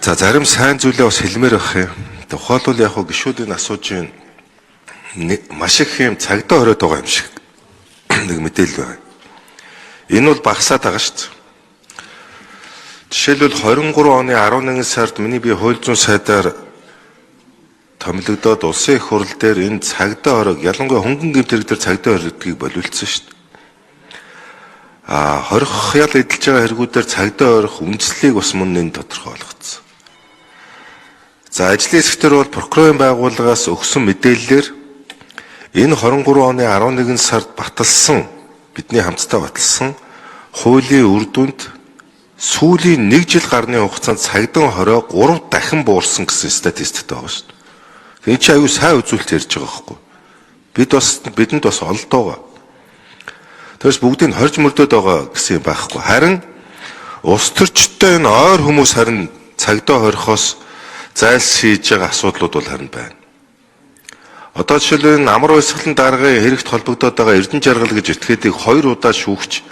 За зарим сайн зүйлээ бас хэлмээр байх юм. Тухайлбал яг гишүүдийн асууж байна. Маш их юм цагдаа хориод байгаа юм шиг нэг мэдээлэл байна. Энэ бол багасаад байгаа шүү дээ. Жишээлбэл 23 оны 11 сард миний би хууль зүйн сайдаар томилогдоод улсын их хурал дээр энэ цагдаа хориг ялангуяа хөнгөн гэмт хэрэг дээр цагдаа хоригдгийг болиулсан шүү дээ. Хорих ял эдэлж байгаа хэрэгүүдээр цагдаа хорих үндслийг бас мөн энэ тодорхой болгоцсон. За ажлын хэсгээр бол прокурорын байгууллагаас өгсөн мэдээллээр энэ 23 оны 11 сард баталсан бидний хамтдаа баталсан хуулийн үр дүнд сүүлийн 1 жил гарны хугацаанд цагдаа хороо 3 дахин буурсан гэсэн статистиктэй байгаа шүү дээ. Энэ чи аюу сайн үзүүлэлт ярьж байгаа байхгүй. Бидэнд бас олдоо байгаа. Тэрс бүгдийг хорж мөрдөд байгаа гэсэн юм байхгүй. Харин улс төрчтэй энэ ойр хүмүүс харин цагдаа хорихоос зайлс хийж байгаа асуудлууд бол харин байна. Одоо жишээлбэл амар уйсгалын даргын хэрэгт холбогдоод байгаа Эрдэнэ жаргал гэж этгээдийг 2 удаа шүүгч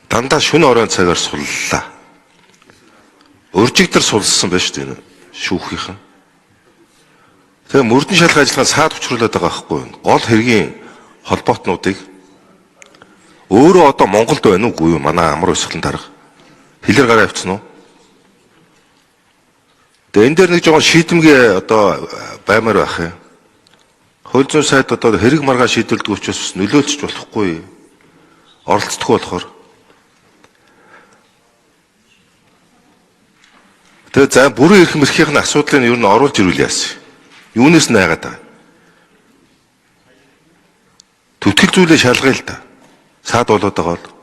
дандаа шөнө оройн цагаар суллаа. Өржигдэр сулсан байж шүү дээ шүүхийнхэн. Тэгээ мөрдөн шалгах ажиллагаа саад хүчрүүлээд байгаа байхгүй. Гол хэргийн холбоотнуудыг өөрөө одоо Монголд байна уугүй юу? Манай амар уйсгалын дарга хэлэр гараа авчихсан уу? Тэгээ энэ дээр нэг жоохон шийдэмгээ одоо баймаар байх юм. Хууль зүйн сайд одоо хэрэг маргаан шийдвэрлэдэг учраас нөлөөлчих болохгүй. Оролцдоггүй болохоор. Тэгээ за бүрэн эрх мэрхийн асуудлыг нь ер нь оруулж ирүүл яасан. Юунаас нь хайгаад байгаа. Төтгөл зүйлээ шалгая л да. Саад болоод байгаа бол.